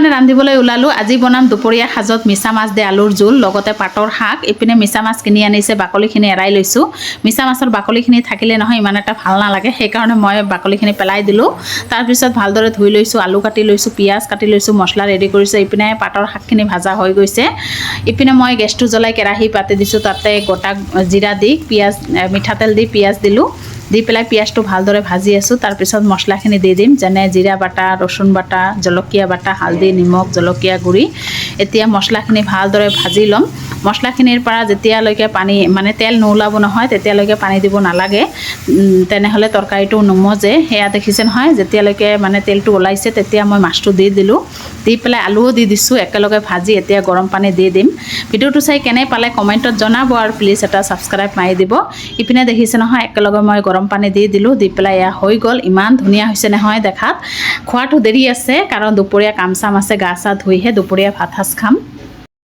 কাৰণে ৰান্ধিবলৈ ওলালো আজি বনাম দুপৰীয়া সাজত মিছা মাছ দে আলুৰ জোল লগতে পাতৰ শাক ইপিনে মিছা মাছ কিনি আনিছে বাকলিখিনি এৰাই লৈছো মিছা মাছৰ বাকলিখিনি থাকিলে নহয় ইমান এটা ভাল নালাগে সেই কাৰণে মই বাকলিখিনি পেলাই দিলো তাৰ পিছত ভালদৰে ধুই লৈছো আলু কাটি লৈছো পিয়াজ কাটি লৈছো মছলা ৰেডি কৰিছো ইপিনে পাতৰ শাকখিনি ভাজা হৈ গৈছে ইপিনে মই গেছটো জ্বলাই কেৰাহী পাতি দিছো তাতে গোটা জিৰা দি পিয়াজ মিঠাতেল দি পিয়াজ দিলো দি পেলাই পিয়াজটো ভালদৰে ভাজি আছো তাৰ পিছত মছলাখিনি দি দিম যেনে জিৰা বাটা ৰসুন বাটা জলকীয়া বাটা হালদি নিমখ জলকীয়া গুড়ি এতিয়া মছলাখিনি ভালদৰে ভাজি লম মছলাখিনিৰ পৰা যেতিয়ালৈকে পানী মানে তেল নোলাব নহয় তেতিয়ালৈকে পানী দিব নালাগে তেনেহলে তৰকাৰীটো নমজে হেয়া দেখিছে নহয় যেতিয়ালৈকে মানে তেলটো ওলাইছে তেতিয়া মই মাছটো দি দিলো দি পেলাই আলুও দি দিছো একেলগে ভাজি এতিয়া গৰম পানী দি দিম ভিডিওটো চাই কেনে পালে কমেন্টত জনাব আৰু প্লিজ এটা সাবস্ক্ৰাইব মাৰি দিব ইপিনে দেখিছে নহয় একেলগে মই গৰম পানী দি দিলো দি পেলাই এয়া হৈ গল ইমান ধুনীয়া হৈছে নহয় দেখাত খোৱাটো দেৰি আছে কাৰণ দুপৰীয়া কাম চাম আছে গা চা ধুইহে দুপৰীয়া ভাত সাজ খাম